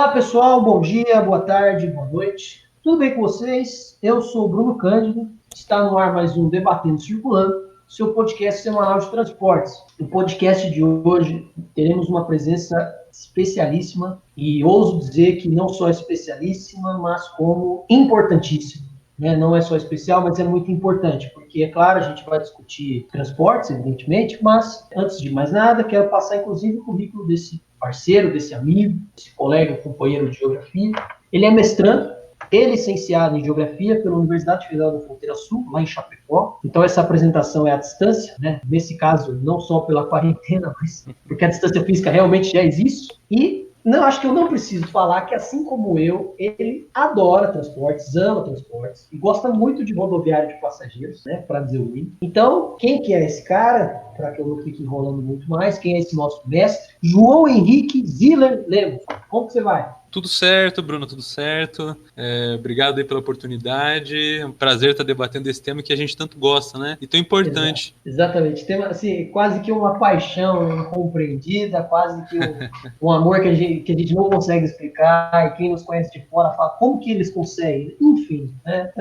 Olá, pessoal. Bom dia, boa tarde, boa noite. Tudo bem com vocês? Eu sou o Bruno Cândido. Está no ar mais um Debatendo Circulando, seu podcast semanal de transportes. No podcast de hoje, teremos uma presença especialíssima e ouso dizer que não só especialíssima, mas como importantíssima. Não é só especial, mas é muito importante, porque, é claro, a gente vai discutir transportes, evidentemente, mas, antes de mais nada, quero passar, inclusive, o currículo desse parceiro, desse amigo, desse colega, companheiro de geografia. Ele é mestrando e licenciado em Geografia pela Universidade Federal da Fronteira Sul, lá em Chapecó. Então, essa apresentação é à distância, né? Nesse caso, não só pela quarentena, mas porque a distância física realmente já existe. E não, acho que eu não preciso falar que, assim como eu, ele adora transportes, ama transportes e gosta muito de rodoviário de passageiros, né, para dizer o mínimo. Então, quem que é esse cara? Para que eu não fique enrolando muito mais, quem é esse nosso mestre? João Henrique Ziller Lemos. Como que você vai? Tudo certo, Bruno, tudo certo. Obrigado aí pela oportunidade. É um prazer estar debatendo esse tema que a gente tanto gosta, né? E tão importante. Exatamente. Tema, assim, quase que uma paixão incompreendida, quase que um amor que a gente não consegue explicar, e quem nos conhece de fora fala como que eles conseguem. Enfim, né?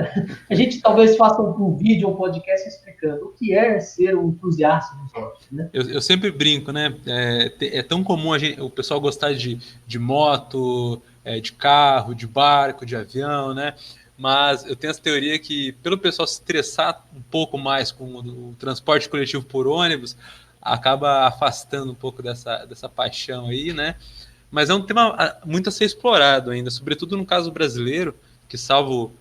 A gente talvez faça um vídeo, um podcast explicando o que é ser um entusiasta dos esporte, né? Eu sempre brinco, né? É tão comum o pessoal gostar de moto, de carro, de barco, de avião, né? Mas eu tenho essa teoria que, pelo pessoal se estressar um pouco mais com o transporte coletivo por ônibus, acaba afastando um pouco dessa paixão aí, né? Mas é um tema muito a ser explorado ainda, sobretudo no caso brasileiro, que salvo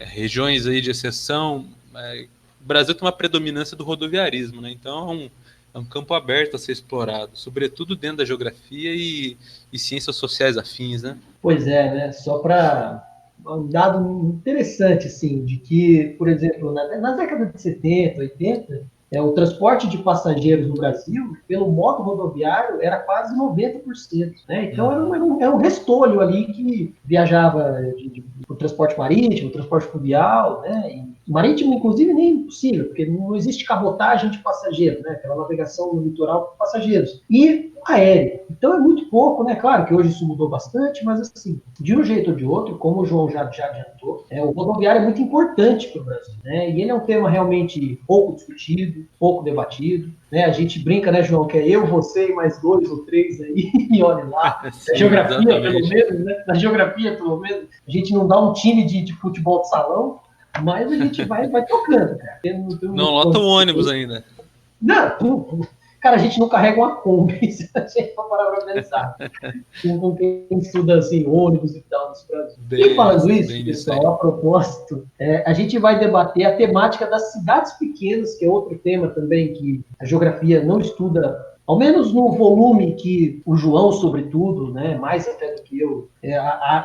regiões aí de exceção, o Brasil tem uma predominância do rodoviarismo, né? Então é um campo aberto a ser explorado, sobretudo dentro da geografia e ciências sociais afins, né? Pois é, né? Só para um dado interessante, assim, de que, por exemplo, na década de 70, 80, o transporte de passageiros no Brasil, pelo modo rodoviário, era quase 90%. Né? Então, era um restolho ali que viajava por transporte marítimo, transporte fluvial, né? E marítimo, inclusive, nem impossível, porque não existe cabotagem de passageiros, né? Aquela navegação no litoral com passageiros. E aéreo. Então é muito pouco, né? Claro que hoje isso mudou bastante, mas assim, de um jeito ou de outro, como o João já adiantou, o rodoviário é muito importante para o Brasil, né? E ele é um tema realmente pouco discutido, pouco debatido, né? A gente brinca, né, João, que é eu, você e mais 2 ou 3 aí, e olha lá. Sim, na geografia, exatamente. pelo menos, né? Na geografia, pelo menos, a gente não dá um time de futebol de salão, mas a gente vai tocando, cara. Não lota o ônibus ainda. Não, cara, a gente não carrega uma Kombi, se a gente for parar pra pensar. Com quem estuda assim, ônibus e tal, nesse Brasil. E falando isso, pessoal, a propósito, a gente vai debater a temática das cidades pequenas, que é outro tema também que a geografia não estuda, ao menos no volume que o João, sobretudo, né, mais até do que eu,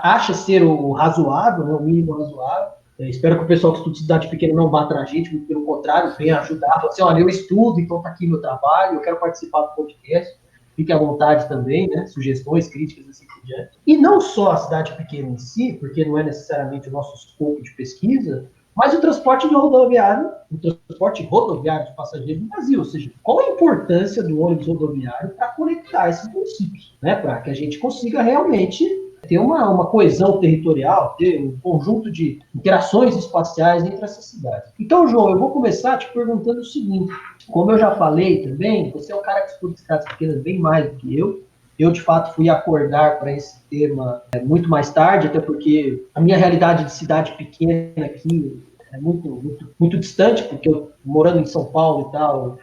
acha ser o razoável, né, o mínimo razoável. Espero que o pessoal que estuda cidade pequena não bata a gente, muito pelo contrário, venha ajudar. Fala assim, olha, eu estudo, então está aqui meu trabalho, eu quero participar do podcast. Fique à vontade também, né? Sugestões, críticas, assim por diante. E não só a cidade pequena em si, porque não é necessariamente o nosso escopo de pesquisa, mas o transporte rodoviário de passageiros no Brasil. Ou seja, qual a importância do ônibus rodoviário para conectar esses municípios, né? Para que a gente consiga realmente ter uma coesão territorial, ter um conjunto de interações espaciais entre essas cidades. Então, João, eu vou começar te perguntando o seguinte: como eu já falei também, você é um cara que estuda cidades pequenas bem mais do que eu. Eu, de fato, fui acordar para esse tema muito mais tarde, até porque a minha realidade de cidade pequena aqui é muito distante, porque eu, morando em São Paulo e tal,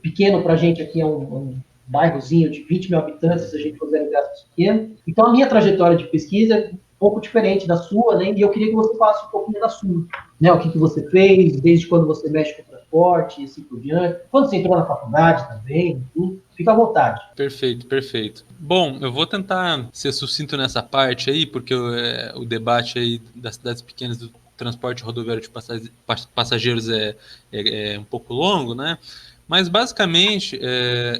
pequeno para a gente aqui é um bairrozinho de 20 mil habitantes, se a gente considerar pequeno. Então, a minha trajetória de pesquisa é um pouco diferente da sua, né? E eu queria que você falasse um pouquinho da sua. Né? O que você fez, desde quando você mexe com transporte e assim por diante. Quando você entrou na faculdade também, enfim. Fica à vontade. Perfeito, perfeito. Bom, eu vou tentar ser sucinto nessa parte aí, porque o debate aí das cidades pequenas do transporte rodoviário de passageiros é um pouco longo, né? Mas, basicamente,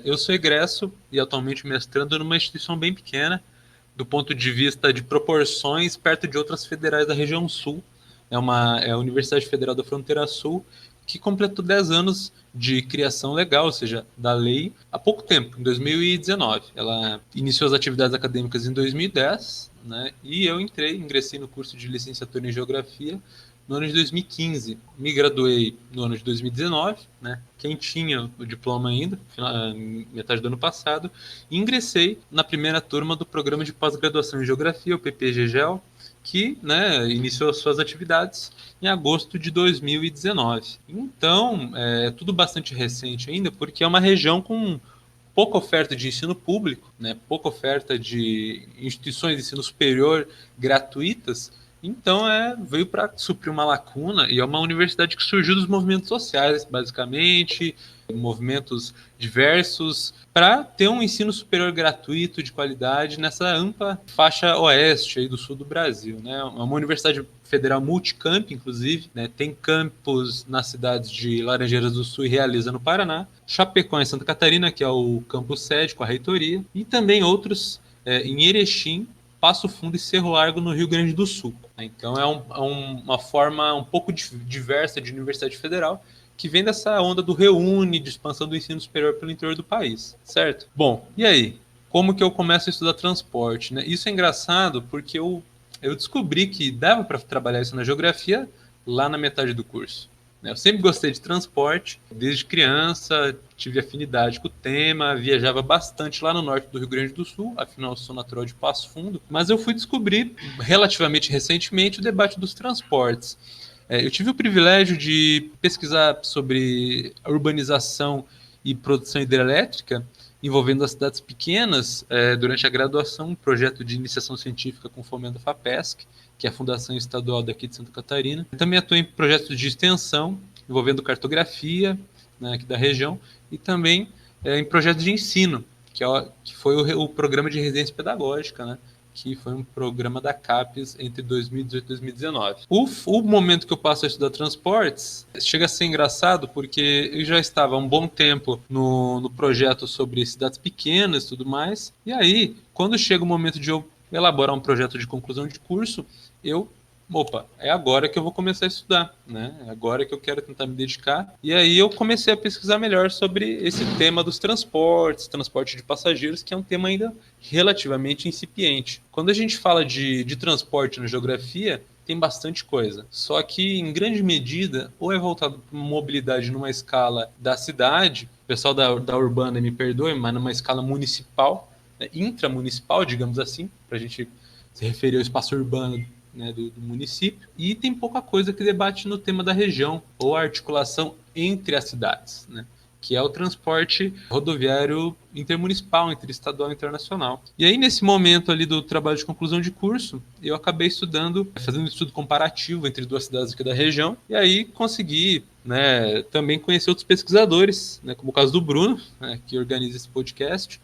eu sou egresso e atualmente mestrando numa instituição bem pequena, do ponto de vista de proporções, perto de outras federais da região sul. É a Universidade Federal da Fronteira Sul, que completou 10 anos de criação legal, ou seja, da lei, há pouco tempo, em 2019. Ela iniciou as atividades acadêmicas em 2010, né, e eu ingressei no curso de licenciatura em Geografia no ano de 2015. Me graduei no ano de 2019, né, quem tinha o diploma ainda, metade do ano passado, e ingressei na primeira turma do Programa de Pós-Graduação em Geografia, o PPGGEL, que, né, iniciou suas atividades em agosto de 2019. Então, é tudo bastante recente ainda, porque é uma região com pouca oferta de ensino público, né, pouca oferta de instituições de ensino superior gratuitas. Então, veio para suprir uma lacuna, e é uma universidade que surgiu dos movimentos sociais, basicamente, movimentos diversos, para ter um ensino superior gratuito, de qualidade, nessa ampla faixa oeste aí do sul do Brasil, né? É uma universidade federal multicamp, inclusive, né? Tem campus nas cidades de Laranjeiras do Sul e Realiza, no Paraná, Chapecó, em Santa Catarina, que é o campus sede com a reitoria, e também outros em Erechim, Passo Fundo e Cerro Largo, no Rio Grande do Sul. Então uma forma um pouco diversa de universidade federal, que vem dessa onda do reúne, de expansão do ensino superior pelo interior do país, certo? Bom, e aí? Como que eu começo a estudar transporte, né? Isso é engraçado porque eu descobri que dava para trabalhar isso na geografia lá na metade do curso. Eu sempre gostei de transporte, desde criança, tive afinidade com o tema, viajava bastante lá no norte do Rio Grande do Sul, afinal eu sou natural de Passo Fundo, mas eu fui descobrir relativamente recentemente o debate dos transportes. Eu tive o privilégio de pesquisar sobre a urbanização e produção hidrelétrica envolvendo as cidades pequenas durante a graduação, um projeto de iniciação científica com fomento da FAPESC, que é a Fundação Estadual daqui de Santa Catarina. Eu também atuei em projetos de extensão envolvendo cartografia, né, aqui da região, e também em projetos de ensino, que foi o programa de residência pedagógica, né, que foi um programa da CAPES entre 2018 e 2019. O momento que eu passo a estudar transportes chega a ser engraçado, porque eu já estava há um bom tempo no projeto sobre cidades pequenas e tudo mais, e aí, quando chega o momento de eu elaborar um projeto de conclusão de curso, é agora que eu vou começar a estudar, né? É agora que eu quero tentar me dedicar. E aí eu comecei a pesquisar melhor sobre esse tema dos transportes, transporte de passageiros, que é um tema ainda relativamente incipiente. Quando a gente fala de transporte na geografia, tem bastante coisa. Só que, em grande medida, ou é voltado para uma mobilidade numa escala da cidade, o pessoal da Urbana me perdoe, mas numa escala municipal, né, intramunicipal, digamos assim, para a gente se referir ao espaço urbano, né, do município, e tem pouca coisa que debate no tema da região, ou a articulação entre as cidades, né, que é o transporte rodoviário intermunicipal, interestadual e internacional. E aí, nesse momento ali do trabalho de conclusão de curso, eu acabei fazendo um estudo comparativo entre duas cidades aqui da região, e aí consegui, né, também conhecer outros pesquisadores, né, como o caso do Bruno, né, que organiza esse podcast,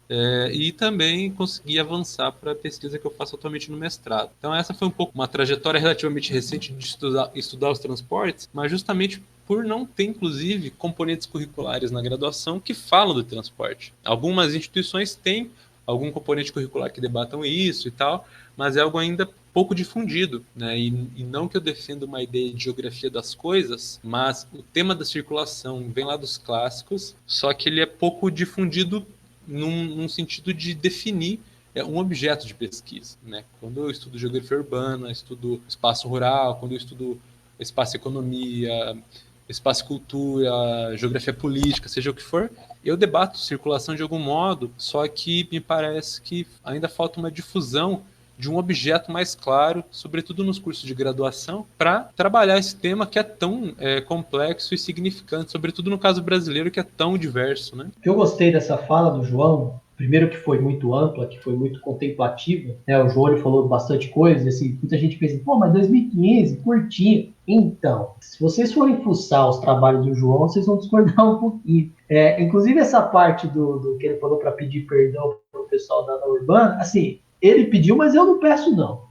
e também consegui avançar para a pesquisa que eu faço atualmente no mestrado. Então essa foi um pouco uma trajetória relativamente recente de estudar os transportes, mas justamente por não ter, inclusive, componentes curriculares na graduação que falam do transporte. Algumas instituições têm algum componente curricular que debatam isso e tal, mas é algo ainda pouco difundido, né? E não que eu defenda uma ideia de geografia das coisas, mas o tema da circulação vem lá dos clássicos, só que ele é pouco difundido num sentido de definir um objeto de pesquisa, né? Quando eu estudo geografia urbana, estudo espaço rural, quando eu estudo espaço economia, espaço cultura, geografia política, seja o que for, eu debato circulação de algum modo, só que me parece que ainda falta uma difusão de um objeto mais claro, sobretudo nos cursos de graduação, para trabalhar esse tema que é tão complexo e significante, sobretudo no caso brasileiro, que é tão diverso, né? Eu gostei dessa fala do João, primeiro que foi muito ampla, que foi muito contemplativa, né? O João falou bastante coisa, assim, muita gente pensa, mas 2015, curtinho. Então, se vocês forem fuçar os trabalhos do João, vocês vão discordar um pouquinho. Inclusive essa parte do que ele falou para pedir perdão para o pessoal da Urbana, assim, ele pediu, mas eu não peço não.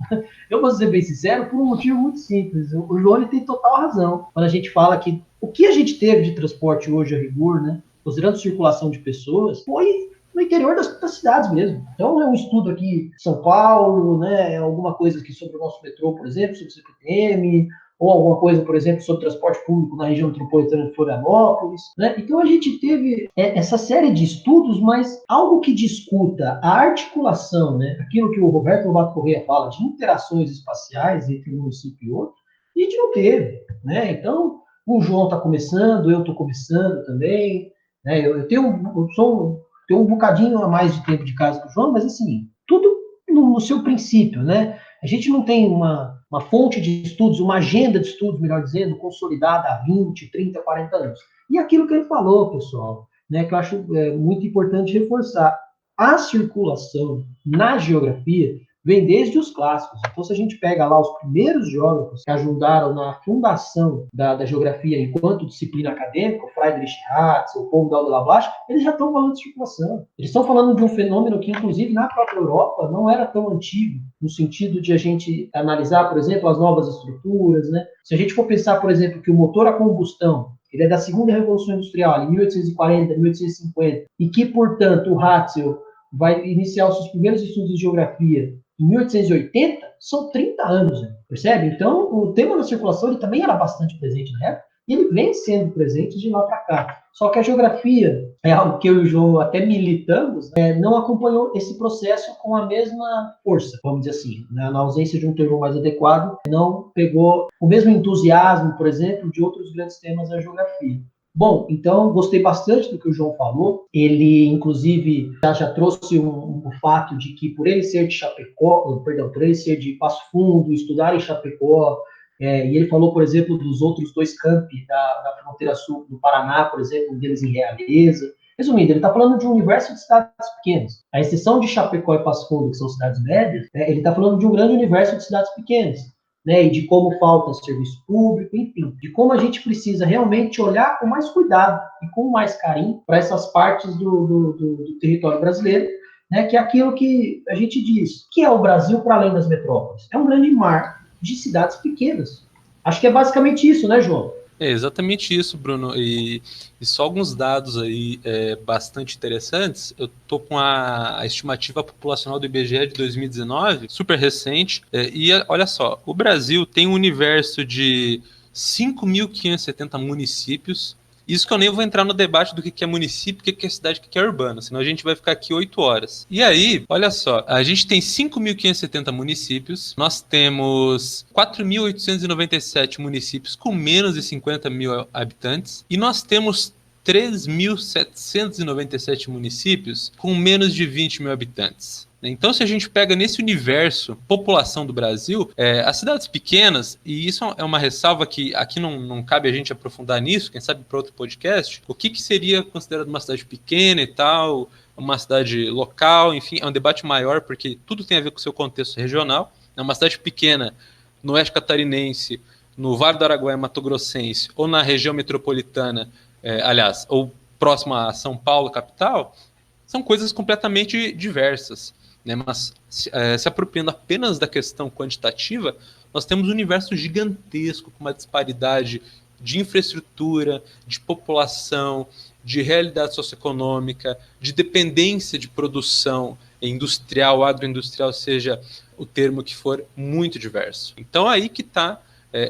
Eu vou ser bem sincero por um motivo muito simples. O João ele tem total razão quando a gente fala que o que a gente teve de transporte hoje a rigor, né, considerando circulação de pessoas, foi no interior das cidades mesmo. Então, é um estudo aqui em São Paulo, né, alguma coisa aqui sobre o nosso metrô, por exemplo, sobre o CPTM, ou alguma coisa, por exemplo, sobre transporte público na região metropolitana de Florianópolis, né? Então, a gente teve essa série de estudos, mas algo que discuta a articulação, né, aquilo que o Roberto Lobato Corrêa fala de interações espaciais entre um município e outro, a gente não teve, né? Então, o João está começando, eu estou começando também, né? Eu tenho um bocadinho a mais de tempo de casa que o João, mas assim, tudo no seu princípio, né? A gente não tem uma fonte de estudos, uma agenda de estudos, melhor dizendo, consolidada há 20, 30, 40 anos. E aquilo que ele falou, pessoal, né, que eu acho muito importante reforçar, a circulação na geografia vem desde os clássicos. Então, se a gente pega lá os primeiros geógrafos que ajudaram na fundação da geografia enquanto disciplina acadêmica, o Friedrich Ratz, o Paul Vidal de Lavache, eles já estão falando de circulação. Eles estão falando de um fenômeno que, inclusive, na própria Europa, não era tão antigo, no sentido de a gente analisar, por exemplo, as novas estruturas, né? Se a gente for pensar, por exemplo, que o motor a combustão ele é da segunda Revolução Industrial, em 1840, 1850, e que, portanto, o Ratzel vai iniciar os seus primeiros estudos de geografia em 1880, são 30 anos, né? Percebe? Então, o tema da circulação ele também era bastante presente na época, e ele vem sendo presente de lá para cá. Só que a geografia, é algo que eu e o João até militamos, não acompanhou esse processo com a mesma força, vamos dizer assim, né? Na ausência de um termo mais adequado, não pegou o mesmo entusiasmo, por exemplo, de outros grandes temas da geografia. Bom, então gostei bastante do que o João falou. Ele, inclusive, já trouxe o fato de que por ele ser de Chapecó, perdão, por ele ser de Passo Fundo, estudar em Chapecó, e ele falou, por exemplo, dos outros dois campi da fronteira sul do Paraná, por exemplo, um deles em Realeza. Resumindo, ele está falando de um universo de cidades pequenas. A exceção de Chapecó e Passo Fundo, que são cidades médias, ele está falando de um grande universo de cidades pequenas. Né, e de como falta serviço público, enfim, de como a gente precisa realmente olhar com mais cuidado e com mais carinho para essas partes do território brasileiro, né, que é aquilo que a gente diz, que é o Brasil para além das metrópoles. É um grande mar de cidades pequenas. Acho que é basicamente isso, né, João? É exatamente isso, Bruno. E só alguns dados aí bastante interessantes. Eu tô com a estimativa populacional do IBGE de 2019, super recente. E olha só, o Brasil tem um universo de 5.570 municípios. Isso que eu nem vou entrar no debate do que é município, o que é cidade, o que é urbano, senão a gente vai ficar aqui 8 horas. E aí, olha só, a gente tem 5.570 municípios, nós temos 4.897 municípios com menos de 50 mil habitantes, e nós temos 3.797 municípios com menos de 20 mil habitantes. Então, se a gente pega nesse universo, população do Brasil, as cidades pequenas, e isso é uma ressalva que aqui não cabe a gente aprofundar nisso, quem sabe para outro podcast, o que seria considerado uma cidade pequena e tal, uma cidade local, enfim, é um debate maior, porque tudo tem a ver com o seu contexto regional. Uma cidade pequena, no oeste catarinense, no Vale do Araguaia, Mato Grossense, ou na região metropolitana, aliás, ou próxima a São Paulo, capital, são coisas completamente diversas. Né, mas se apropriando apenas da questão quantitativa, nós temos um universo gigantesco, com uma disparidade de infraestrutura, de população, de realidade socioeconômica, de dependência de produção industrial, agroindustrial, seja o termo que for, muito diverso. Então aí que está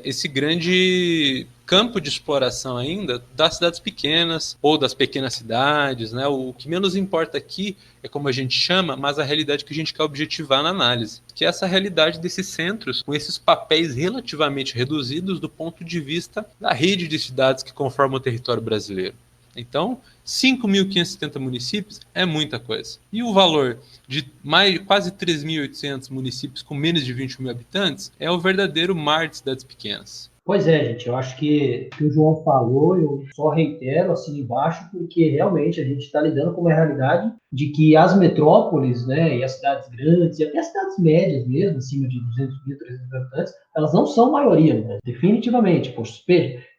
esse grande campo de exploração ainda das cidades pequenas ou das pequenas cidades, né? O que menos importa aqui é como a gente chama, mas a realidade que a gente quer objetivar na análise, que é essa realidade desses centros com esses papéis relativamente reduzidos do ponto de vista da rede de cidades que conformam o território brasileiro. Então, 5.570 municípios é muita coisa. E o valor de quase 3.800 municípios com menos de 20 mil habitantes é o verdadeiro mar de cidades pequenas. Pois é, gente, eu acho que o que o João falou, eu só reitero assim embaixo, porque realmente a gente está lidando com uma realidade de que as metrópoles, né, e as cidades grandes, e até as cidades médias mesmo, acima de 200 mil, 300 mil habitantes, elas não são maioria, né? Definitivamente. Poxa,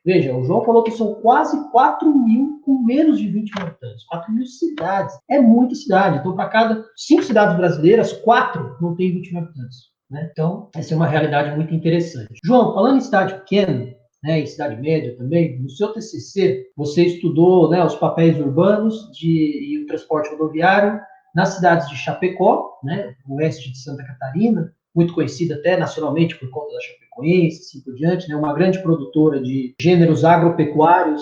veja, o João falou que são quase 4 mil com menos de 20 mil habitantes. 4 mil cidades. É muita cidade. Então, para cada 5 cidades brasileiras, 4 não tem 20 mil habitantes. Né? Então, essa é uma realidade muito interessante. João, falando em cidade pequena, né, em cidade média também. No seu TCC, você estudou, né, os papéis urbanos e o transporte rodoviário nas cidades de Chapecó, né, oeste de Santa Catarina, muito conhecida até nacionalmente por conta da Chapecoense, assim por diante, né, uma grande produtora de gêneros agropecuários,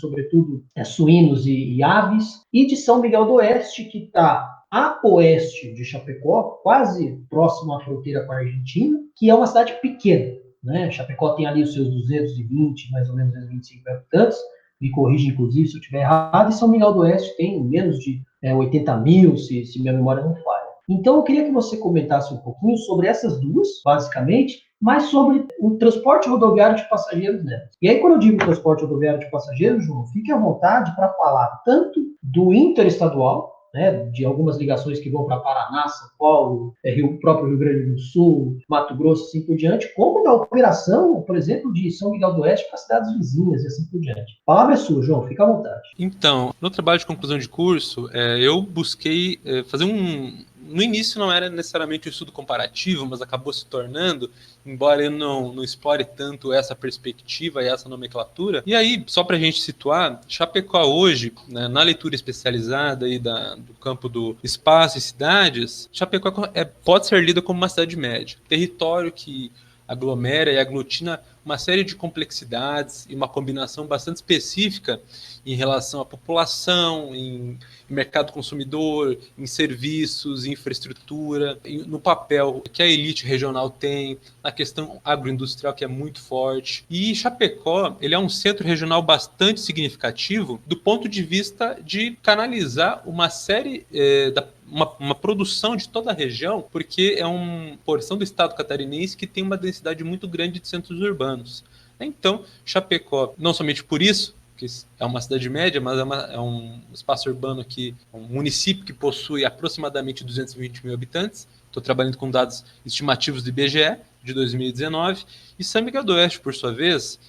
sobretudo suínos e aves, e de São Miguel do Oeste, que está a oeste de Chapecó, quase próximo à fronteira com a Argentina, que é uma cidade pequena, né? Chapecó tem ali os seus 220, mais ou menos 225 habitantes, me corrija inclusive se eu estiver errado, e São Miguel do Oeste tem menos de 80 mil, se minha memória não falha. Então, eu queria que você comentasse um pouquinho sobre essas duas, basicamente, mas sobre o transporte rodoviário de passageiros nelas. E aí, quando eu digo transporte rodoviário de passageiros, João, fique à vontade para falar tanto do interestadual, né, de algumas ligações que vão para Paraná, São Paulo, próprio Rio Grande do Sul, Mato Grosso, assim por diante, como da operação, por exemplo, de São Miguel do Oeste para cidades vizinhas e assim por diante. A palavra é sua, João, fica à vontade. Então, no trabalho de conclusão de curso, eu busquei fazer no início não era necessariamente um estudo comparativo, mas acabou se tornando, embora eu não explore tanto essa perspectiva e essa nomenclatura. E aí, só para a gente situar, Chapecó hoje, né, na leitura especializada aí do campo do espaço e cidades, Chapecó pode ser lida como uma cidade média, território que aglomera e aglutina uma série de complexidades e uma combinação bastante específica em relação à população, em mercado consumidor, em serviços, em infraestrutura, no papel que a elite regional tem, na questão agroindustrial que é muito forte. E Chapecó, ele é um centro regional bastante significativo do ponto de vista de canalizar uma série uma produção de toda a região, porque é uma porção do estado catarinense que tem uma densidade muito grande de centros urbanos. Então, Chapecó, não somente por isso, que é uma cidade média, mas é um espaço urbano um município que possui aproximadamente 220 mil habitantes. Estou trabalhando com dados estimativos do IBGE de 2019. E São Miguel do Oeste, por sua vez,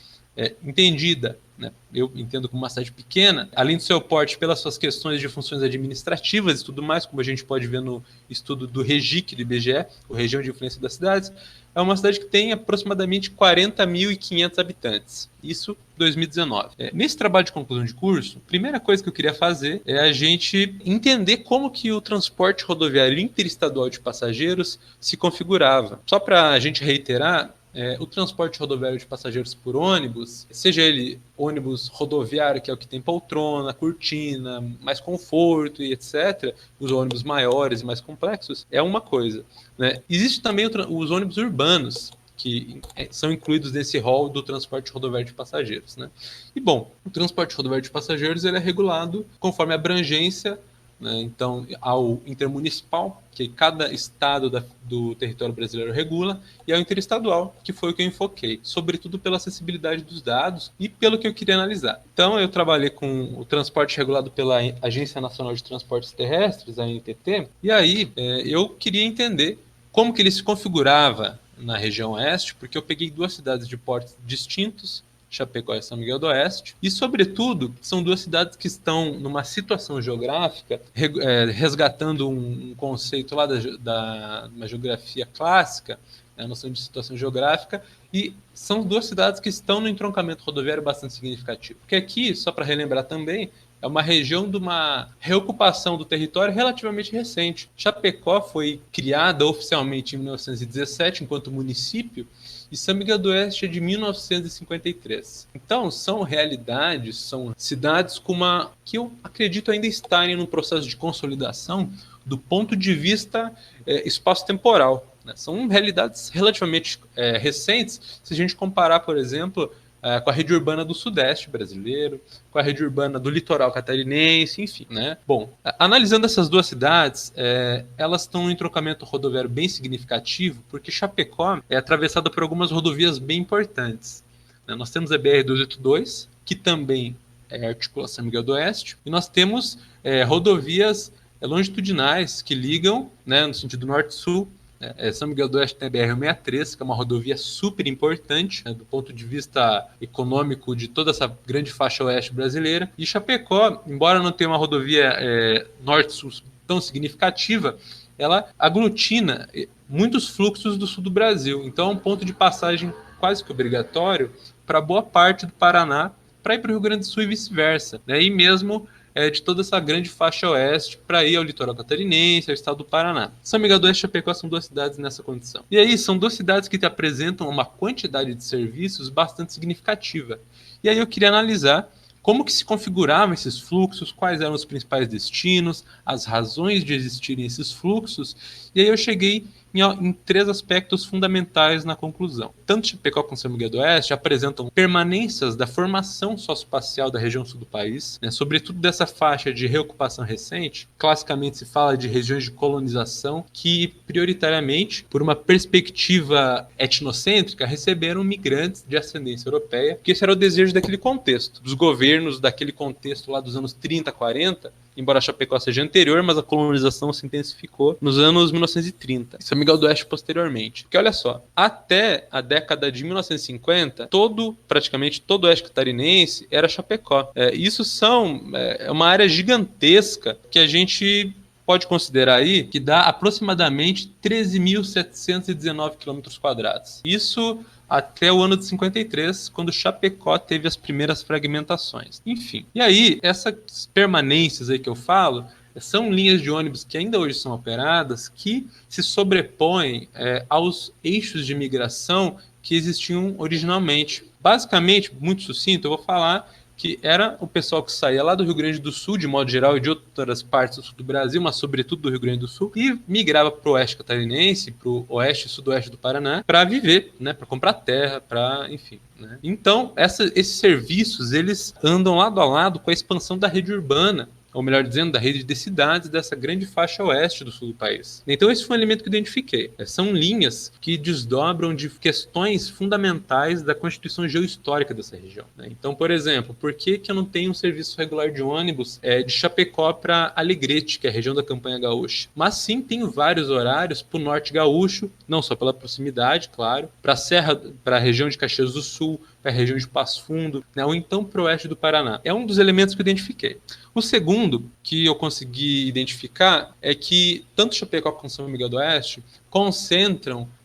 entendida, né, eu entendo como uma cidade pequena, além do seu porte pelas suas questões de funções administrativas e tudo mais, como a gente pode ver no estudo do REGIC do IBGE, o Região de Influência das Cidades, é uma cidade que tem aproximadamente 40.500 habitantes. Isso 2019. Nesse trabalho de conclusão de curso, a primeira coisa que eu queria fazer é a gente entender como que o transporte rodoviário interestadual de passageiros se configurava. Só para a gente reiterar, o transporte rodoviário de passageiros por ônibus, seja ele ônibus rodoviário, que é o que tem poltrona, cortina, mais conforto e etc., os ônibus maiores e mais complexos, é uma coisa, né? Existe também os ônibus urbanos, que são incluídos nesse rol do transporte rodoviário de passageiros, né? E, bom, o transporte rodoviário de passageiros ele é regulado conforme a abrangência, né? Então, ao intermunicipal, que cada estado do território brasileiro regula, e ao interestadual, que foi o que eu enfoquei, sobretudo pela acessibilidade dos dados e pelo que eu queria analisar. Então, eu trabalhei com o transporte regulado pela Agência Nacional de Transportes Terrestres, a ANTT, e aí eu queria entender como que ele se configurava na região oeste, porque eu peguei duas cidades de portes distintos, Chapecó e São Miguel do Oeste, e, sobretudo, são duas cidades que estão numa situação geográfica, resgatando um conceito lá da uma geografia clássica, a noção de situação geográfica, e são duas cidades que estão no entroncamento rodoviário bastante significativo. Porque aqui, só para relembrar também, é uma região de uma reocupação do território relativamente recente. Chapecó foi criada oficialmente em 1917 enquanto município, e São Miguel do Oeste é de 1953. Então, são realidades, são cidades que eu acredito ainda estarem num processo de consolidação do ponto de vista espaço-temporal, né? São realidades relativamente recentes, se a gente comparar, por exemplo, com a rede urbana do Sudeste brasileiro, com a rede urbana do litoral catarinense, enfim, né? Bom, analisando essas duas cidades, elas estão em trocamento rodoviário bem significativo, porque Chapecó é atravessada por algumas rodovias bem importantes, né? Nós temos a BR-282, que também é articulação São Miguel do Oeste, e nós temos rodovias longitudinais que ligam, né, no sentido norte-sul. São Miguel do Oeste tem a BR-163, que é uma rodovia super importante, né, do ponto de vista econômico de toda essa grande faixa oeste brasileira. E Chapecó, embora não tenha uma rodovia norte-sul tão significativa, ela aglutina muitos fluxos do sul do Brasil. Então é um ponto de passagem quase que obrigatório para boa parte do Paraná para ir para o Rio Grande do Sul e vice-versa, né? E mesmo de toda essa grande faixa oeste para ir ao litoral catarinense, ao estado do Paraná. São Miguel do Oeste e Chapecó são 2 cidades nessa condição. E aí são 2 cidades que te apresentam uma quantidade de serviços bastante significativa. E aí eu queria analisar como que se configuravam esses fluxos, quais eram os principais destinos, as razões de existirem esses fluxos, e aí eu cheguei em 3 aspectos fundamentais na conclusão. Tanto Chapecó como São Miguel do Oeste apresentam permanências da formação socioespacial da região sul do país, né, sobretudo dessa faixa de reocupação recente. Classicamente se fala de regiões de colonização que, prioritariamente, por uma perspectiva etnocêntrica, receberam migrantes de ascendência europeia, porque esse era o desejo daquele contexto, dos governos daquele contexto lá dos anos 30, 40, embora Chapecó seja anterior, mas a colonização se intensificou nos anos 1930. São Miguel do Oeste posteriormente. Porque olha só, até a década de 1950, praticamente todo o oeste catarinense era Chapecó. Isso é uma área gigantesca que a gente pode considerar aí que dá aproximadamente 13.719 km². Isso até o ano de 53, quando Chapecó teve as primeiras fragmentações. Enfim, e aí, essas permanências aí que eu falo, são linhas de ônibus que ainda hoje são operadas, que se sobrepõem aos eixos de migração que existiam originalmente. Basicamente, muito sucinto, eu vou falar que era o pessoal que saía lá do Rio Grande do Sul, de modo geral, e de outras partes do sul do Brasil, mas sobretudo do Rio Grande do Sul, e migrava para o oeste catarinense, para o oeste e sudoeste do Paraná, para viver, né, para comprar terra, para, enfim. Né? Então, esses serviços, eles andam lado a lado com a expansão da rede urbana, ou melhor dizendo, da rede de cidades dessa grande faixa oeste do sul do país. Então esse foi um elemento que eu identifiquei. São linhas que desdobram de questões fundamentais da constituição geohistórica dessa região. Né? Então, por exemplo, por que eu não tenho um serviço regular de ônibus de Chapecó para Alegrete, que é a região da Campanha Gaúcha? Mas sim, tenho vários horários para o norte gaúcho, não só pela proximidade, claro, para a região de Caxias do Sul, para a região de Passo Fundo, né? Ou então para o oeste do Paraná. É um dos elementos que eu identifiquei. O segundo que eu consegui identificar é que tanto Chapecó como São Miguel do Oeste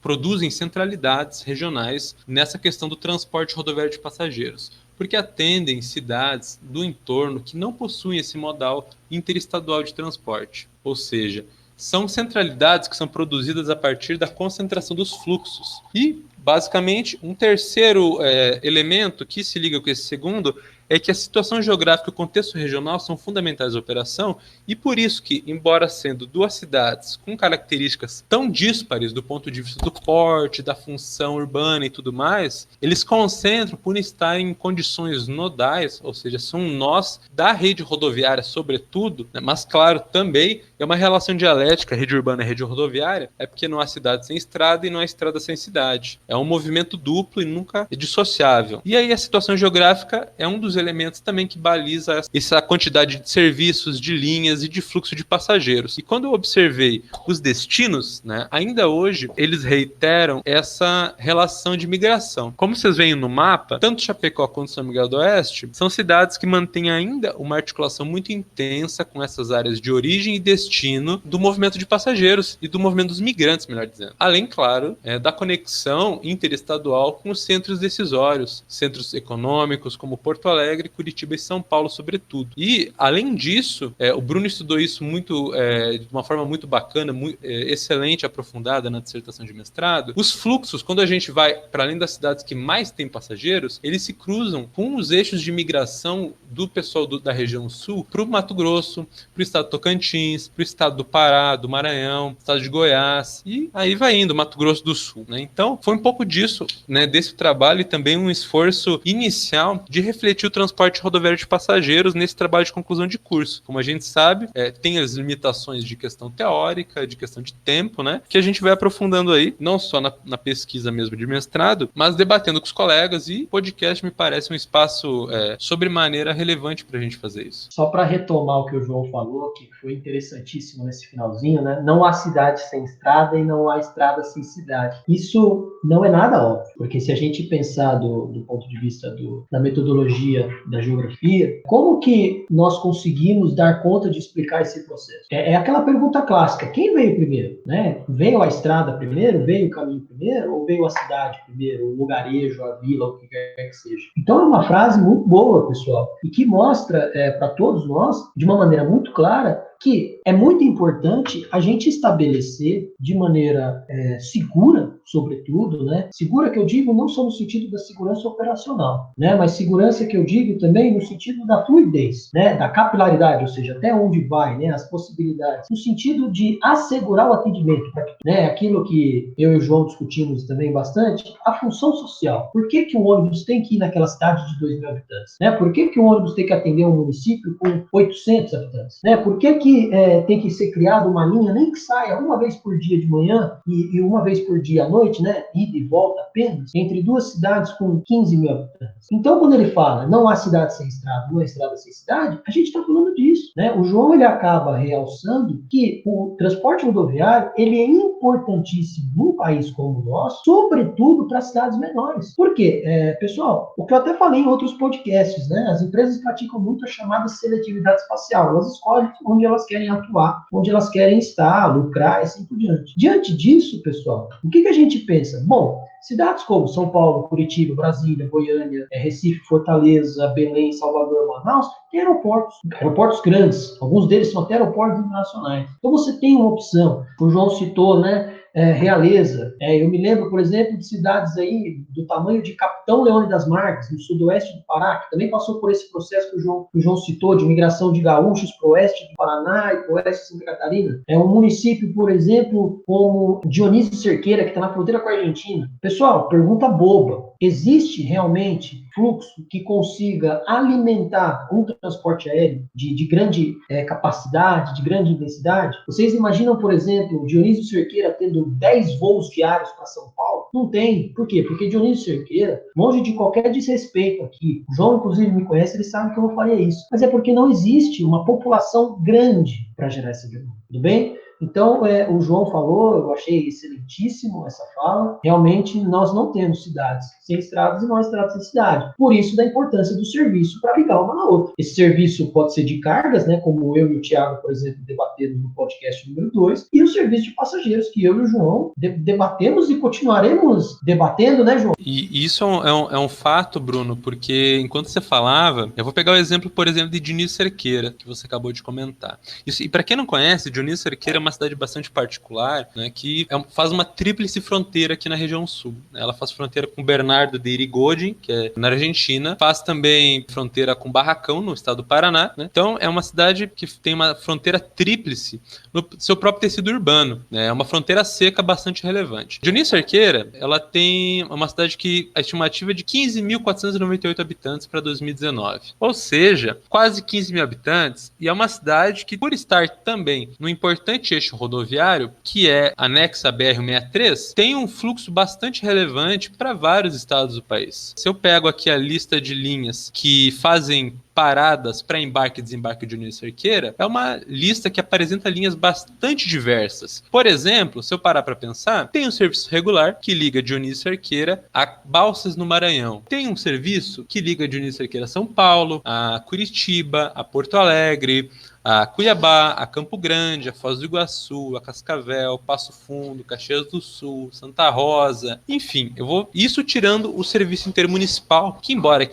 produzem centralidades regionais nessa questão do transporte rodoviário de passageiros, porque atendem cidades do entorno que não possuem esse modal interestadual de transporte, ou seja, são centralidades que são produzidas a partir da concentração dos fluxos. E, basicamente, um terceiro elemento que se liga com esse segundo é que a situação geográfica e o contexto regional são fundamentais à operação, e por isso que, embora sendo 2 cidades com características tão díspares do ponto de vista do porte, da função urbana e tudo mais, eles concentram por estarem em condições nodais, ou seja, são nós da rede rodoviária sobretudo, né? Mas claro, também é uma relação dialética, rede urbana e rede rodoviária, porque não há cidade sem estrada e não há estrada sem cidade. É um movimento duplo e nunca é dissociável. E aí a situação geográfica é um dos elementos também que baliza essa quantidade de serviços, de linhas e de fluxo de passageiros. E quando eu observei os destinos, né, ainda hoje eles reiteram essa relação de migração. Como vocês veem no mapa, tanto Chapecó quanto São Miguel do Oeste são cidades que mantêm ainda uma articulação muito intensa com essas áreas de origem e destino do movimento de passageiros e do movimento dos migrantes, melhor dizendo. Além, claro, da conexão interestadual com os centros decisórios, centros econômicos como Porto Alegre, Curitiba e São Paulo, sobretudo. E, além disso, o Bruno estudou isso de uma forma muito bacana, excelente, aprofundada na dissertação de mestrado. Os fluxos, quando a gente vai para além das cidades que mais têm passageiros, eles se cruzam com os eixos de migração do pessoal da região sul para o Mato Grosso, para o estado do Tocantins, para o estado do Pará, do Maranhão, estado de Goiás, e aí vai indo, Mato Grosso do Sul. Né? Então, foi um pouco disso, né, desse trabalho e também um esforço inicial de refletir o transporte rodoviário de passageiros nesse trabalho de conclusão de curso. Como a gente sabe, tem as limitações de questão teórica, de questão de tempo, né, que a gente vai aprofundando aí, não só na pesquisa mesmo de mestrado, mas debatendo com os colegas, e podcast me parece um espaço sobremaneira relevante para a gente fazer isso. Só para retomar o que o João falou, que foi interessantíssimo nesse finalzinho, né, não há cidade sem estrada e não há estrada sem cidade. Isso não é nada óbvio, porque se a gente pensar do ponto de vista da metodologia filosofia da geografia, como que nós conseguimos dar conta de explicar esse processo? É aquela pergunta clássica, quem veio primeiro? Né? Veio a estrada primeiro? Veio o caminho primeiro? Ou veio a cidade primeiro? O lugarejo, a vila, o que quer que seja? Então é uma frase muito boa, pessoal, e que mostra para todos nós, de uma maneira muito clara, que é muito importante a gente estabelecer de maneira segura, sobretudo, né? Segura que eu digo não só no sentido da segurança operacional, né? Mas segurança que eu digo também no sentido da fluidez, né? Da capilaridade, ou seja, até onde vai, né? As possibilidades, no sentido de assegurar o atendimento, né? Aquilo que eu e o João discutimos também bastante, a função social. Por que que o ônibus tem que ir naquela cidade de 2.000 habitantes? Né? Por que que o ônibus tem que atender um município com 800 habitantes? Né? Por que tem que ser criada uma linha, nem que saia uma vez por dia de manhã e uma vez por dia à noite, né? Ida e volta apenas, entre duas cidades com 15.000 habitantes. Então, quando ele fala não há cidade sem estrada, não há estrada sem cidade, a gente está falando disso, né? O João, ele acaba realçando que o transporte rodoviário, ele é importantíssimo num país como o nosso, sobretudo para cidades menores. Por quê? Pessoal, o que eu até falei em outros podcasts, né? As empresas praticam muito a chamada seletividade espacial. Elas escolhem onde elas querem atuar, onde elas querem estar, lucrar e assim por diante. Diante disso, pessoal, o que a gente pensa? Bom, cidades como São Paulo, Curitiba, Brasília, Goiânia, Recife, Fortaleza, Belém, Salvador, Manaus, têm aeroportos grandes. Alguns deles são até aeroportos internacionais. Então você tem uma opção. O João citou, né? Realeza. Eu me lembro, por exemplo, de cidades aí do tamanho de Capitão Leônidas Marques, no sudoeste do Pará, que também passou por esse processo que o João citou, de migração de gaúchos para o oeste do Paraná e para o oeste de Santa Catarina. É um município, por exemplo, como Dionísio Cerqueira, que está na fronteira com a Argentina. Pessoal, pergunta boba. Existe realmente fluxo que consiga alimentar um transporte aéreo de grande capacidade, de grande intensidade? Vocês imaginam, por exemplo, Dionísio Cerqueira tendo 10 voos diários para São Paulo? Não tem. Por quê? Porque Dionísio Cerqueira, longe de qualquer desrespeito aqui, o João, inclusive, me conhece, ele sabe que eu não faria isso. Mas é porque não existe uma população grande para gerar essa demanda. Tudo bem? Então, o João falou, eu achei excelentíssimo essa fala. Realmente, nós não temos cidades sem estradas e não há estradas sem cidade. Por isso, da importância do serviço para ligar uma na outra. Esse serviço pode ser de cargas, né, como eu e o Thiago, por exemplo, debatemos no podcast número 2, e o serviço de passageiros, que eu e o João debatemos e continuaremos debatendo, né, João? E isso é um fato, Bruno, porque enquanto você falava, eu vou pegar o exemplo, por exemplo, de Dionísio Cerqueira, que você acabou de comentar. E para quem não conhece, Dionísio Cerqueira é uma cidade bastante particular, né, que faz uma tríplice fronteira aqui na região sul. Ela faz fronteira com Bernardo de Irigoyen, que é na Argentina, faz também fronteira com Barracão, no estado do Paraná, né? Então é uma cidade que tem uma fronteira tríplice no seu próprio tecido urbano, né? É uma fronteira seca bastante relevante. Dionísio Cerqueira, ela tem uma cidade que a estimativa é de 15.498 habitantes para 2019. Ou seja, quase 15 mil habitantes, e é uma cidade que, por estar também no importante eixo rodoviário, que é anexa à BR-63, tem um fluxo bastante relevante para vários estados do país. Se eu pego aqui a lista de linhas que fazem paradas para embarque e desembarque de Dionísio Cerqueira, é uma lista que apresenta linhas bastante diversas. Por exemplo, se eu parar para pensar, tem um serviço regular que liga Dionísio Cerqueira a Balsas no Maranhão. Tem um serviço que liga Dionísio Cerqueira a São Paulo, a Curitiba, a Porto Alegre, a Cuiabá, a Campo Grande, a Foz do Iguaçu, a Cascavel, Passo Fundo, Caxias do Sul, Santa Rosa, enfim, isso tirando o serviço intermunicipal, que embora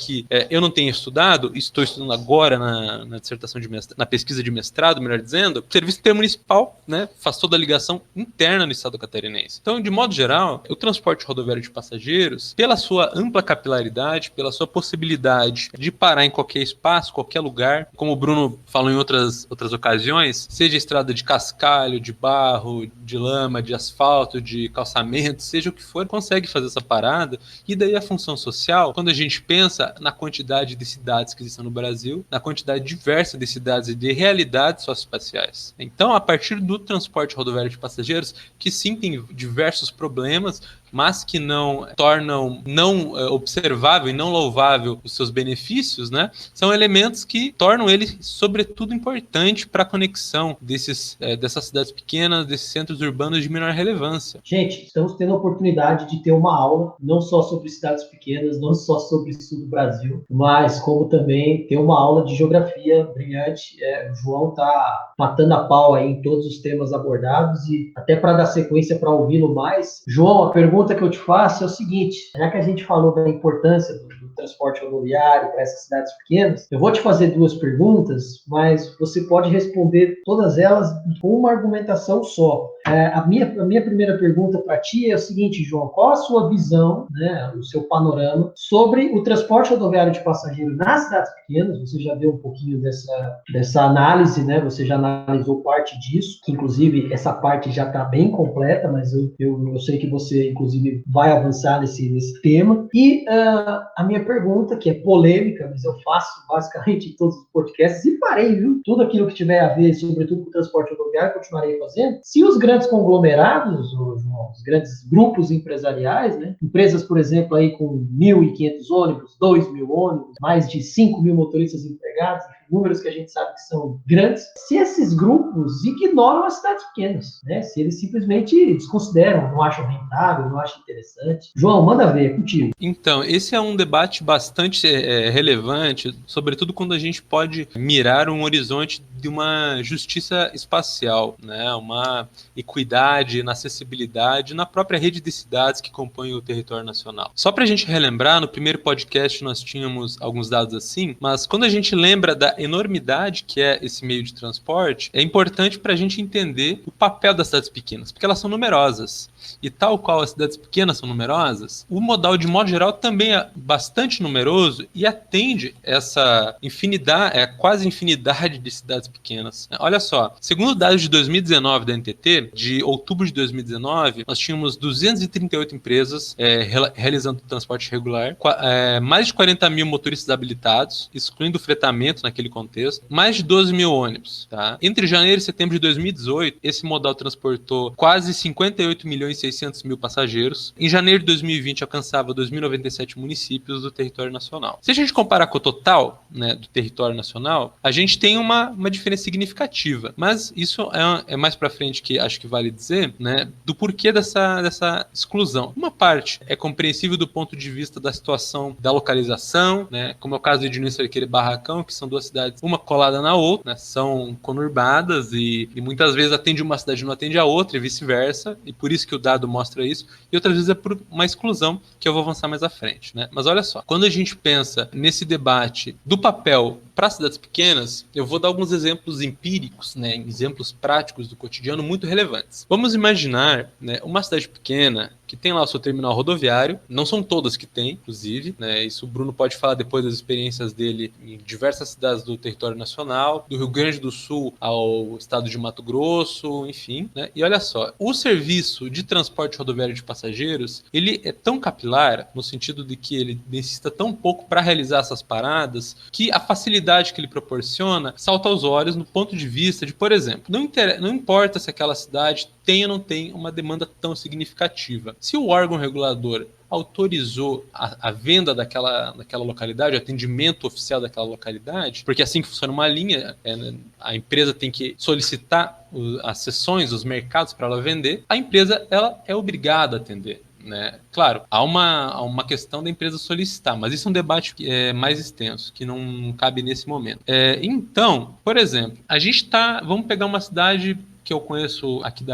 eu não tenha estudado, estou estudando agora na dissertação de mestrado, na pesquisa de mestrado, melhor dizendo, o serviço intermunicipal, né, faz toda a ligação interna no estado catarinense. Então, de modo geral, o transporte rodoviário de passageiros, pela sua ampla capilaridade, pela sua possibilidade de parar em qualquer espaço, qualquer lugar, como o Bruno falou em outras ocasiões, seja estrada de cascalho, de barro, de lama, de asfalto, de calçamento, seja o que for, consegue fazer essa parada. E daí a função social, quando a gente pensa na quantidade de cidades que existem no Brasil, na quantidade diversa de cidades e de realidades socioespaciais. Então, a partir do transporte rodoviário de passageiros, que sim tem diversos problemas mas que não tornam não observável e não louvável os seus benefícios, né, são elementos que tornam ele, sobretudo, importante para a conexão dessas cidades pequenas, desses centros urbanos de menor relevância. Gente, estamos tendo a oportunidade de ter uma aula, não só sobre cidades pequenas, não só sobre o sul do Brasil, mas como também ter uma aula de geografia brilhante. O João está matando a pau aí em todos os temas abordados, e até para dar sequência para ouvi-lo mais, João, a pergunta que eu te faço é o seguinte: já que a gente falou da importância do transporte rodoviário para essas cidades pequenas, eu vou te fazer 2 perguntas, mas você pode responder todas elas com uma argumentação só. A minha primeira pergunta para ti é o seguinte, João: qual a sua visão, né, o seu panorama sobre o transporte rodoviário de passageiro nas cidades pequenas? Você já deu um pouquinho dessa análise, né? Você já analisou parte disso, que inclusive essa parte já está bem completa, mas eu sei que você inclusive vai avançar nesse tema. E a minha pergunta, que é polêmica, mas eu faço basicamente em todos os podcasts, e farei, viu? Tudo aquilo que tiver a ver, sobretudo com o transporte rodoviário, continuarei fazendo. Se os grandes conglomerados, os grandes grupos empresariais, né? Empresas, por exemplo, aí com 1.500 ônibus, 2.000 ônibus, mais de 5.000 motoristas empregados, números que a gente sabe que são grandes, se esses grupos ignoram as cidades pequenas, né? Se eles simplesmente desconsideram, não acham rentável, não acham interessante. João, manda ver, é contigo. Então, esse é um debate bastante relevante, sobretudo quando a gente pode mirar um horizonte de uma justiça espacial, né? Uma equidade na acessibilidade na própria rede de cidades que compõem o território nacional. Só para a gente relembrar, no primeiro podcast nós tínhamos alguns dados assim, mas quando a gente lembra da enormidade que é esse meio de transporte, é importante para a gente entender o papel das cidades pequenas, porque elas são numerosas. E tal qual as cidades pequenas são numerosas, o modal, de modo geral, também é bastante numeroso e atende essa infinidade, quase infinidade de cidades pequenas. Olha só, segundo dados de 2019 da NTT, de outubro de 2019, nós tínhamos 238 empresas realizando transporte regular, mais de 40 mil motoristas habilitados, excluindo o fretamento naquele contexto, mais de 12 mil ônibus. Tá? Entre janeiro e setembro de 2018, esse modal transportou quase 58.600.000 passageiros. Em janeiro de 2020, alcançava 2.097 municípios do território nacional. Se a gente comparar com o total, né, do território nacional, a gente tem uma diferença significativa. Mas isso é mais para frente que acho que vale dizer, né, do porquê dessa exclusão. Uma parte é compreensível do ponto de vista da situação da localização, né, como é o caso de Diniz Cerqueira e Barracão, que são 2 cidades, uma colada na outra, né, são conurbadas e muitas vezes atende uma cidade e não atende a outra e vice-versa, e por isso que o dado mostra isso, e outras vezes é por uma exclusão, que eu vou avançar mais à frente, né? Mas olha só, quando a gente pensa nesse debate do papel para cidades pequenas, eu vou dar alguns exemplos empíricos, né, exemplos práticos do cotidiano muito relevantes. Vamos imaginar, né, uma cidade pequena que tem lá o seu terminal rodoviário, não são todas que tem, inclusive, né, isso o Bruno pode falar depois das experiências dele em diversas cidades do território nacional, do Rio Grande do Sul ao estado de Mato Grosso, enfim, né, e olha só, o serviço de transporte rodoviário de passageiros, ele é tão capilar, no sentido de que ele necessita tão pouco para realizar essas paradas, que a facilidade que ele proporciona salta aos olhos no ponto de vista de, por exemplo, não importa se aquela cidade tem ou não tem uma demanda tão significativa. Se o órgão regulador autorizou a venda daquela localidade, o atendimento oficial daquela localidade, porque assim que funciona uma linha, a empresa tem que solicitar as seções, os mercados para ela vender, a empresa ela é obrigada a atender. Né? Claro, há uma questão da empresa solicitar, mas isso é um debate mais extenso, que não cabe nesse momento. Então, por exemplo, vamos pegar uma cidade que eu conheço aqui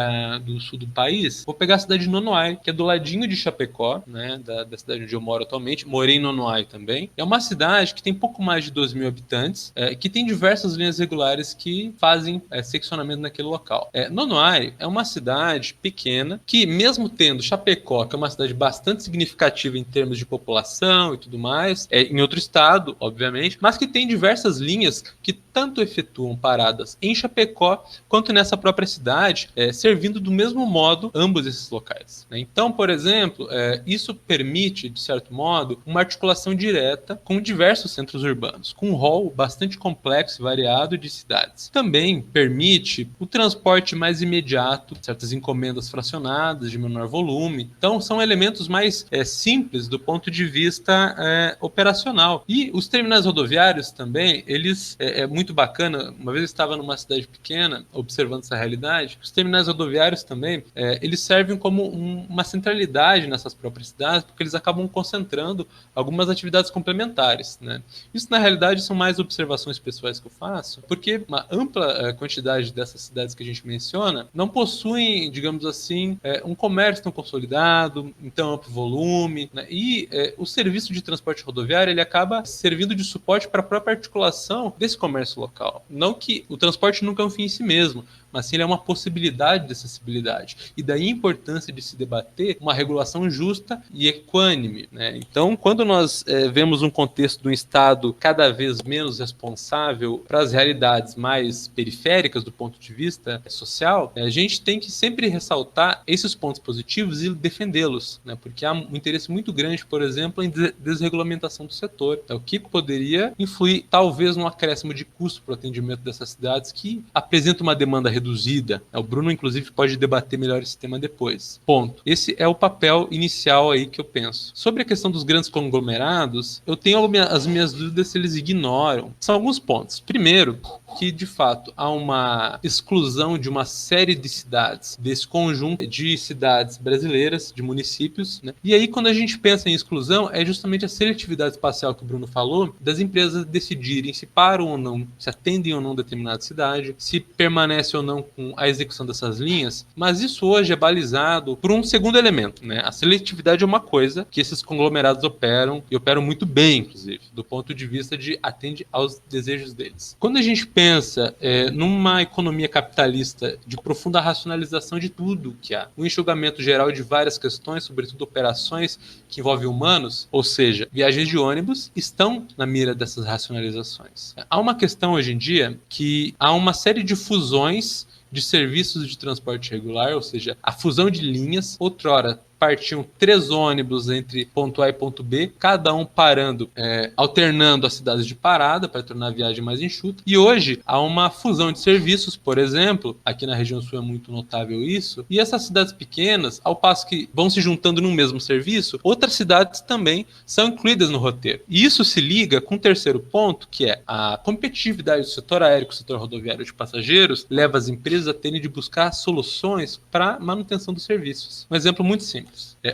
do sul do país, vou pegar a cidade de Nonoai, que é do ladinho de Chapecó, né, da cidade onde eu moro atualmente. Morei em Nonoai também. É uma cidade que tem pouco mais de 2.000 habitantes, que tem diversas linhas regulares que fazem seccionamento naquele local. Nonoai é uma cidade pequena que, mesmo tendo Chapecó, que é uma cidade bastante significativa em termos de população e tudo mais, em outro estado, obviamente, mas que tem diversas linhas que tanto efetuam paradas em Chapecó quanto nessa própria própria cidade, servindo do mesmo modo ambos esses locais, né? Então, por exemplo, isso permite, de certo modo, uma articulação direta com diversos centros urbanos, com um rol bastante complexo e variado de cidades. Também permite o transporte mais imediato, certas encomendas fracionadas de menor volume. Então, são elementos mais simples do ponto de vista operacional. E os terminais rodoviários também, eles, é muito bacana, uma vez eu estava numa cidade pequena, observando essa realidade, os terminais rodoviários também, eles servem como uma centralidade nessas próprias cidades, porque eles acabam concentrando algumas atividades complementares, né? Isso, na realidade, são mais observações pessoais que eu faço, porque uma ampla quantidade dessas cidades que a gente menciona não possuem, digamos assim, um comércio tão consolidado, em tão amplo volume, né? E o serviço de transporte rodoviário, ele acaba servindo de suporte para a própria articulação desse comércio local. Não que o transporte nunca é um fim em si mesmo, mas sim ele é uma possibilidade de acessibilidade. E daí a importância de se debater uma regulação justa e equânime, né? Então, quando nós vemos um contexto de um Estado cada vez menos responsável para as realidades mais periféricas do ponto de vista social, a gente tem que sempre ressaltar esses pontos positivos e defendê-los, né? Porque há um interesse muito grande, por exemplo, em desregulamentação do setor, o que poderia influir, talvez, num acréscimo de custo para o atendimento dessas cidades que apresentam uma demanda reduzida. O Bruno, inclusive, pode debater melhor esse tema depois. Ponto. Esse é o papel inicial aí que eu penso. Sobre a questão dos grandes conglomerados, eu tenho as minhas dúvidas se eles ignoram. São alguns pontos. Primeiro, que de fato há uma exclusão de uma série de cidades, desse conjunto de cidades brasileiras, de municípios, né? E aí, quando a gente pensa em exclusão, é justamente a seletividade espacial que o Bruno falou, das empresas decidirem se param ou não, se atendem ou não determinada cidade, se permanece ou não com a execução dessas linhas, mas isso hoje é balizado por um segundo elemento, né? A seletividade é uma coisa que esses conglomerados operam, e operam muito bem, inclusive, do ponto de vista de atende aos desejos deles. Quando a gente pensa numa economia capitalista de profunda racionalização de tudo que há, um enxugamento geral de várias questões, sobretudo operações que envolvem humanos, ou seja, viagens de ônibus, estão na mira dessas racionalizações. Há uma questão hoje em dia que há uma série de fusões de serviços de transporte regular, ou seja, a fusão de linhas. Outrora partiam 3 ônibus entre ponto A e ponto B, cada um parando, alternando as cidades de parada para tornar a viagem mais enxuta. E hoje há uma fusão de serviços, por exemplo, aqui na região sul é muito notável isso, e essas cidades pequenas, ao passo que vão se juntando no mesmo serviço, outras cidades também são incluídas no roteiro. E isso se liga com o terceiro ponto, que é a competitividade do setor aéreo com o setor rodoviário de passageiros, leva as empresas a terem de buscar soluções para manutenção dos serviços. Um exemplo muito simples.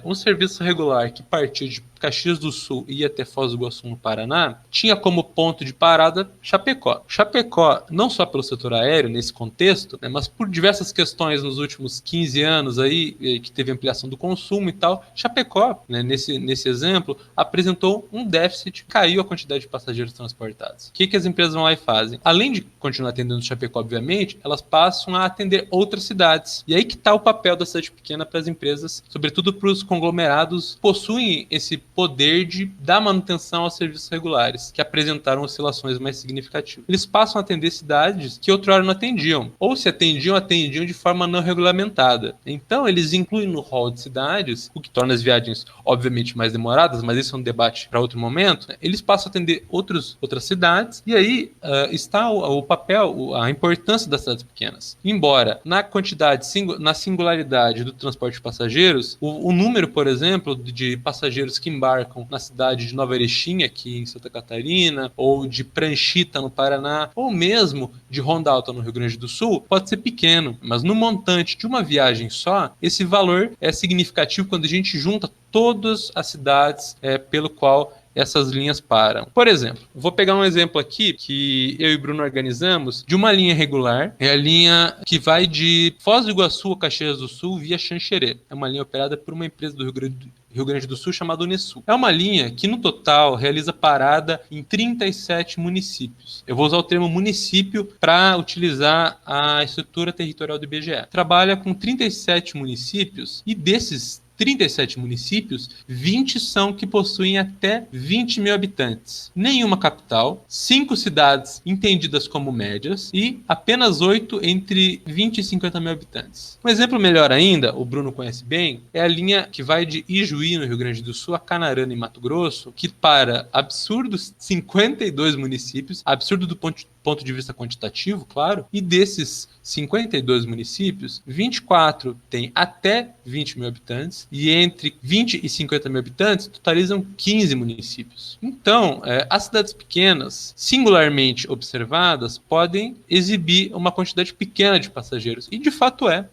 Um serviço regular que partia de Caxias do Sul e ia até Foz do Iguaçu, no Paraná, tinha como ponto de parada Chapecó. Chapecó, não só pelo setor aéreo, nesse contexto, né, mas por diversas questões nos últimos 15 anos aí, que teve ampliação do consumo e tal, Chapecó, né, nesse exemplo, apresentou um déficit, caiu a quantidade de passageiros transportados. O que as empresas vão lá e fazem? Além de continuar atendendo Chapecó, obviamente, elas passam a atender outras cidades. E aí que está o papel da cidade pequena para as empresas, sobretudo para os conglomerados, possuem esse poder de dar manutenção aos serviços regulares, que apresentaram oscilações mais significativas. Eles passam a atender cidades que outrora não atendiam, ou se atendiam de forma não regulamentada. Então, eles incluem no rol de cidades, o que torna as viagens, obviamente, mais demoradas, mas isso é um debate para outro momento, né? Eles passam a atender outras cidades, e aí está o papel, a importância das cidades pequenas. Embora, na quantidade, na singularidade do transporte de passageiros, o número, por exemplo, de passageiros que embarcam na cidade de Nova Erechim, aqui em Santa Catarina, ou de Pranchita, no Paraná, ou mesmo de Rondalta, no Rio Grande do Sul, pode ser pequeno, mas no montante de uma viagem só, esse valor é significativo quando a gente junta todas as cidades pelo qual essas linhas param. Por exemplo, vou pegar um exemplo aqui que eu e Bruno organizamos de uma linha regular, é a linha que vai de Foz do Iguaçu a Caxias do Sul via Xanxerê. É uma linha operada por uma empresa do Rio Grande do Sul chamada Unesul. É uma linha que no total realiza parada em 37 municípios. Eu vou usar o termo município para utilizar a estrutura territorial do IBGE. Trabalha com 37 municípios e desses 37 municípios, 20 são que possuem até 20 mil habitantes. Nenhuma capital, 5 cidades entendidas como médias e apenas 8 entre 20 e 50 mil habitantes. Um exemplo melhor ainda, o Bruno conhece bem, é a linha que vai de Ijuí, no Rio Grande do Sul, a Canarana, em Mato Grosso, que para absurdos 52 municípios, absurdo do ponto de vista quantitativo, claro, e desses 52 municípios, 24 têm até 20 mil habitantes e entre 20 e 50 mil habitantes totalizam 15 municípios. Então, as cidades pequenas, singularmente observadas, podem exibir uma quantidade pequena de passageiros. E de fato é.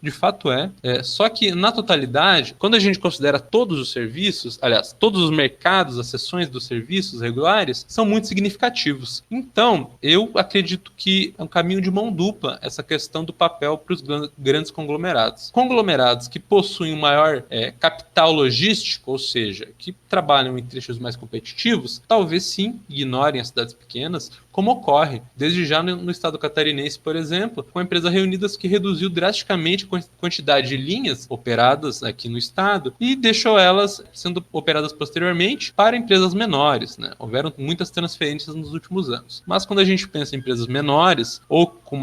Só que, na totalidade, quando a gente considera todos os serviços, aliás, todos os mercados, as seções dos serviços regulares, são muito significativos. Então, eu acredito que é um caminho de mão dupla essa questão do papel para os grandes conglomerados. Conglomerados que possuem um maior capital logístico, ou seja, que trabalham em trechos mais competitivos, talvez sim ignorem as cidades pequenas, como ocorre desde já no estado catarinense, por exemplo, com a empresa Reunidas, que reduziu drasticamente a quantidade de linhas operadas aqui no estado e deixou elas sendo operadas posteriormente para empresas menores, né? Houveram muitas transferências nos últimos anos. Mas quando a gente pensa em empresas menores ou com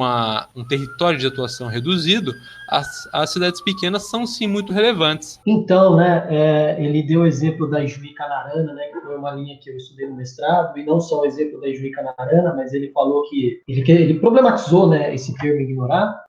um território de atuação reduzido, as cidades pequenas são sim muito relevantes. Então, né, ele deu o exemplo da Ijuí Canarana, né, que foi uma linha que eu estudei no mestrado, e não só o exemplo da Ijuí Canarana, mas ele falou que ele problematizou, né, esse termo ignorar.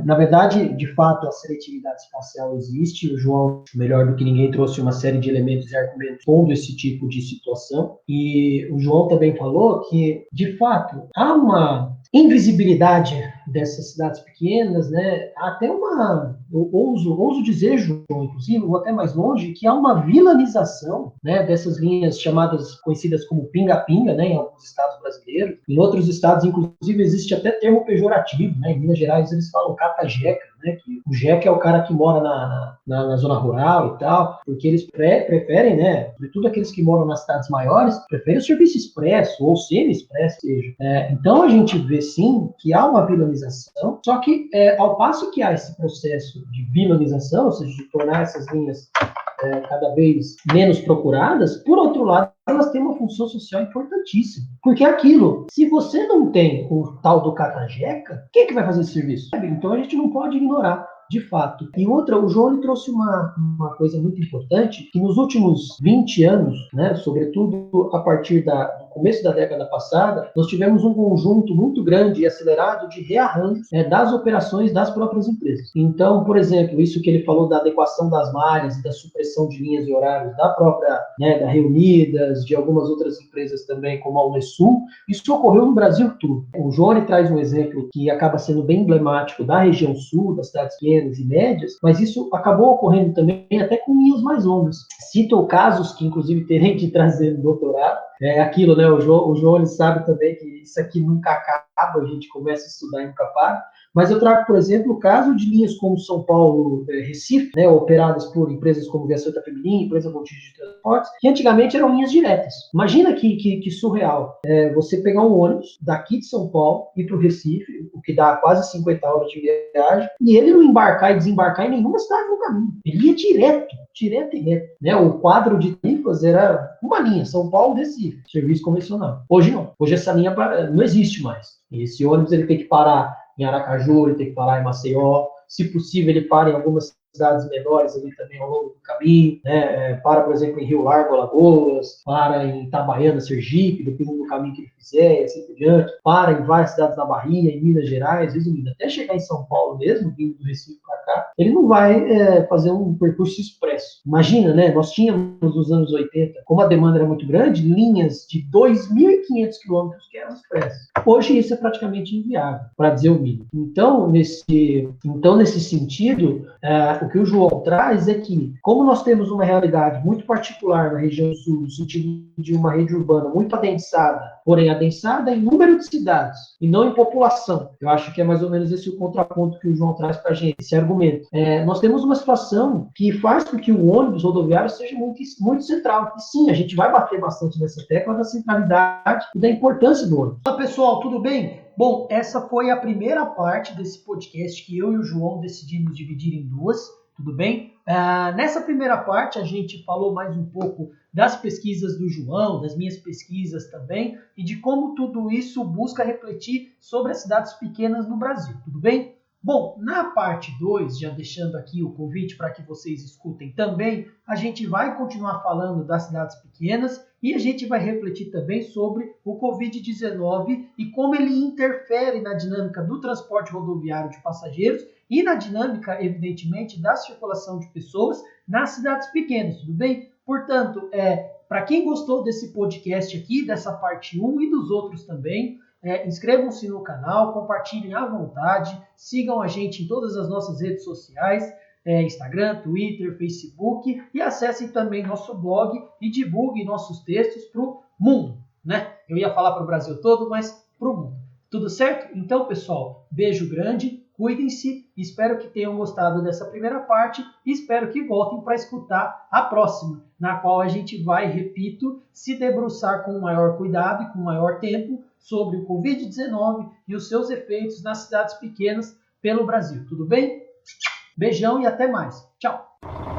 Na verdade, de fato, a seletividade espacial existe. O João, melhor do que ninguém, trouxe uma série de elementos e argumentos pondo esse tipo de situação. E o João também falou que, de fato, há uma invisibilidade dessas cidades pequenas, né? Até eu ouso dizer, João, inclusive, vou até mais longe, que há uma vilanização, né, dessas linhas conhecidas como pinga-pinga, né, em alguns estados brasileiros. Em outros estados, inclusive, existe até termo pejorativo, né? Em Minas Gerais eles falam cata-jeca, né? Que o jeca é o cara que mora na zona rural e tal, porque eles preferem, né, sobretudo aqueles que moram nas cidades maiores, preferem o serviço expresso ou semi-expresso, seja. Então a gente vê sim que há uma vilanização, só que ao passo que há esse processo de vilanização, ou seja, de tornar essas linhas cada vez menos procuradas, por outro lado, elas têm uma função social importantíssima. Porque aquilo, se você não tem o tal do cata-jeca, quem é que vai fazer esse serviço? Então a gente não pode ignorar, de fato. E outra, o João trouxe uma coisa muito importante, que nos últimos 20 anos, né, sobretudo a partir do começo da década passada, nós tivemos um conjunto muito grande e acelerado de rearranjos das operações das próprias empresas. Então, por exemplo, isso que ele falou da adequação das malhas e da supressão de linhas e horários da própria, né, da Reunidas, de algumas outras empresas também, como a Unesul, isso ocorreu no Brasil todo. O João traz um exemplo que acaba sendo bem emblemático da região sul, das cidades pequenas e médias, mas isso acabou ocorrendo também até com linhas mais longas. Cito casos que, inclusive, terei que trazer no doutorado. É aquilo, né? O João ele sabe também que isso aqui nunca acaba, a gente começa a estudar e nunca para. Mas eu trago, por exemplo, o caso de linhas como São Paulo-Recife, né, operadas por empresas como Viação Itapemirim, empresa Montijo de Transportes, que antigamente eram linhas diretas. Imagina que surreal. Você pegar um ônibus daqui de São Paulo e para o Recife, o que dá quase 50 horas de viagem, e ele não embarcar e desembarcar em nenhuma cidade no caminho. Ele ia direto e reto. Né? O quadro de tarifas era uma linha, São Paulo-Recife, serviço convencional. Hoje não. Hoje essa linha não existe mais. E esse ônibus ele tem que parar em Aracaju, ele tem que parar em Maceió, se possível ele para em algumas cidades menores ali também ao longo do caminho, né? Para, por exemplo, em Rio Largo, Alagoas, para em Itabaiana, Sergipe, dependendo do caminho que ele fizer, e assim por diante, para em várias cidades da Bahia, em Minas Gerais, resumindo, até chegar em São Paulo mesmo, vindo do Recife para cá, ele não vai fazer um percurso expresso. Imagina, né? Nós tínhamos nos anos 80, como a demanda era muito grande, linhas de 2.500 quilômetros que eram expressas. Hoje isso é praticamente inviável, para dizer o mínimo. Então, nesse sentido, o que o João traz é que, como nós temos uma realidade muito particular na região sul, no sentido de uma rede urbana muito adensada, porém adensada em número de cidades e não em população, eu acho que é mais ou menos esse o contraponto que o João traz para a gente, esse argumento. Nós temos uma situação que faz com que o ônibus rodoviário seja muito, muito central. E sim, a gente vai bater bastante nessa tecla da centralidade e da importância do ônibus. Olá, pessoal, tudo bem? Bom, essa foi a primeira parte desse podcast que eu e o João decidimos dividir em duas, tudo bem? Nessa primeira parte, a gente falou mais um pouco das pesquisas do João, das minhas pesquisas também, e de como tudo isso busca refletir sobre as cidades pequenas no Brasil, tudo bem? Bom, na parte 2, já deixando aqui o convite para que vocês escutem também, a gente vai continuar falando das cidades pequenas e a gente vai refletir também sobre o Covid-19 e como ele interfere na dinâmica do transporte rodoviário de passageiros e na dinâmica, evidentemente, da circulação de pessoas nas cidades pequenas, tudo bem? Portanto, para quem gostou desse podcast aqui, dessa parte 1 e dos outros também, inscrevam-se no canal, compartilhem à vontade, sigam a gente em todas as nossas redes sociais, Instagram, Twitter, Facebook, e acessem também nosso blog e divulguem nossos textos para o mundo, né? Eu ia falar para o Brasil todo, mas para o mundo. Tudo certo? Então, pessoal, beijo grande, cuidem-se, espero que tenham gostado dessa primeira parte e espero que voltem para escutar a próxima, na qual a gente vai, repito, se debruçar com maior cuidado e com maior tempo sobre o Covid-19 e os seus efeitos nas cidades pequenas pelo Brasil. Tudo bem? Beijão e até mais. Tchau!